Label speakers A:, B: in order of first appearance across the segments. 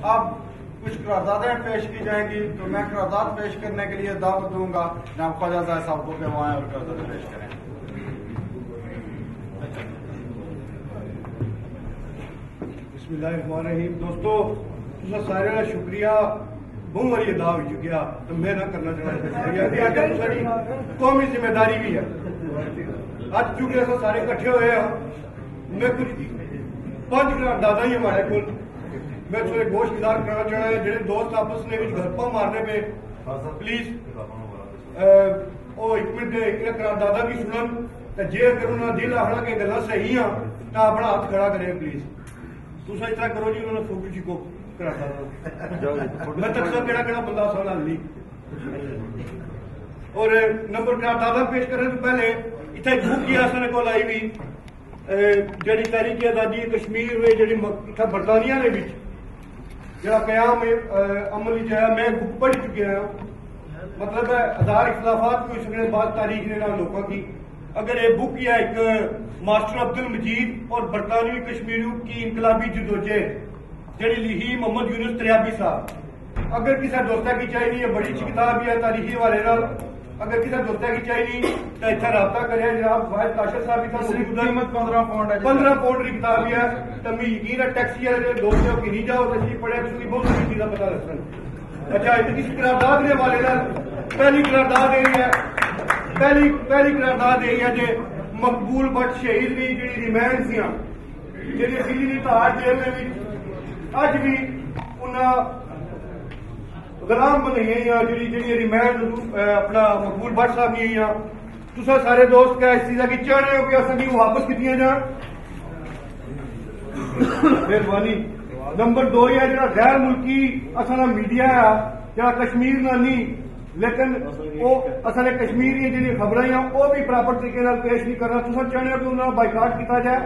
A: اب کچھ قراردادیں پیش کی جائیں گی تو میں قرارداد پیش کرنے کے لیے دعوت دوں گا جناب خواجہ زاہد صاحب کو کہ وہ آئیں اور قراردادیں پیش کریں۔
B: بسم اللہ الرحمن الرحیم۔ دوستو تسا سارے کا شکریہ بہت بڑی ادا ہو چکیا تو میں نہ کرنا چاہتا قومی ذمہ داری بھی ہے۔ اج چونکہ اصل سارے کٹھے ہوئے ہیں میں کچھ 5 قرارداداں ہی ہمارے کو میں تھوڑے گوشت گزار کرنا چاہنا ہے جڑے دوست آپس میں گپا مارنے پہ پلیز وہ 1 منٹ ایک قراردادہ بھی سنن جی اگر انہوں نے دل آخنا کہ گلا صحیح ہیں تو اپنا ہاتھ کھڑا کریں پلیز۔ تسا اس طرح کرو جی انہوں نے فوٹو چیکو میں تک کہڑا بندہ آسان حل نہیں۔ اور نمبر قراردادہ پیش کرنے تو پہلے اتنے بک کی اصل کو لائی بھی جڑی تحریک آزادی کشمیر میں جڑی برطانیہ نے جڑا قیام عمل جو ہے میں بک پڑھ چکے ہیں، مطلب ہے 1000 اختلافات کو اس نے بعد تاریخ نے لوگوں کی۔ اگر یہ بک یا ایک ماسٹر عبد المجید اور برطانوی کشمیریوں کی انقلابی جدوجہد جڑی لکھی محمد یونس تریابی صاحب، اگر کسی دوستہ کی چاہیے یہ بڑی اچھی کتاب ہے تاریخی والے نال، اگر کسی دوستہ کی چاہیے تو اتنا رابطہ کرے جناب واحد کاشر صاحب
A: قیمت 15 پاؤنڈ ہے،
B: 15 پاؤنڈ کی کتاب ہے تو میں یقین ہے ٹیکسی والے دوست کی نہیں جاؤ تشریف پڑھے اس بہت ساری چیزیں پتا لگ۔ اچھا اس قرارداد کے حوالے پہلی قرارداد یہی ہے پہلی قرارداد یہی ہے کہ مقبول بٹ شہید بھی جی ریمینڈ سیاں جی دلی تہاڑ جیل میں اج بھی انہیں غلام بنائی جی ریمینڈ اپنا مقبول بٹ صاحب نہیں ہیں۔ تسا سارے دوست کیا اس چیز کی چاہتے ہو کہ اصل وہ واپس کی جان مہربانی۔ نمبر 2 یہ جڑا غیر ملکی اصل میڈیا ہے جڑا کشمیر نہ نہیں لیکن وہ اصل کشمیر کی جی خبریں ہیں وہ بھی پراپر طریقے پیش نہیں کرنا۔ تسا چاہتے ہو کہ انہوں نے بائیکاٹ کیا جائے۔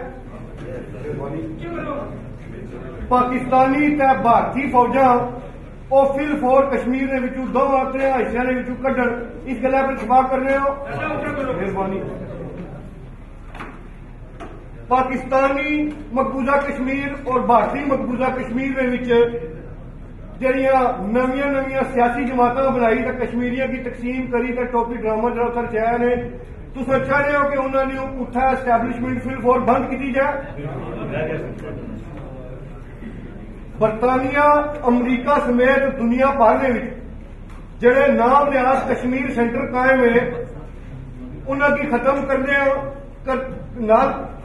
B: پاکستانی تے بھارتی فوجاں وہ فل فور کشمیر کے 2-3 حصوں کے کڈن اس گلا پر اتفاق کر رہے ہو مہربانی۔ پاکستانی مقبوضہ کشمیر اور بھارتی مقبوضہ کشمیر کے جہاں نویاں سیاسی جماعتیں بنائی تو کشمیریوں کی تقسیم کری تو ٹوپی ڈرامہ جڑا اتر چاہے نے تسا چاہتے ہو کہ انہوں نے اٹھا اسٹیبلشمنٹ فل فور بند کی جائے۔ برطانیہ امریکہ سمیت دنیا بھر میں جڑے نام نہاد کشمیر سینٹر قائم ہے انہوں کی ختم کرنے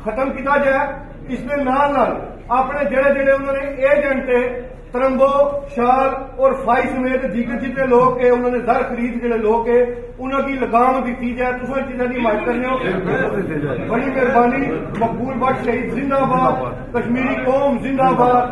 B: ختم کیا جائے۔ اس میں نال اپنے جڑے انہوں نے ایجنٹ ترمبو شال اور فائی سمیت دیگر جتنے لوگ کے انہوں نے زر خرید جڑے لوگ کے انہوں کی لگام دیتی جائے۔ تسا چیزیں کی حمایت کرنے ہو بڑی مہربانی۔ مقبول بٹ شہید زندہ باد، کشمیری قوم زندہ باد۔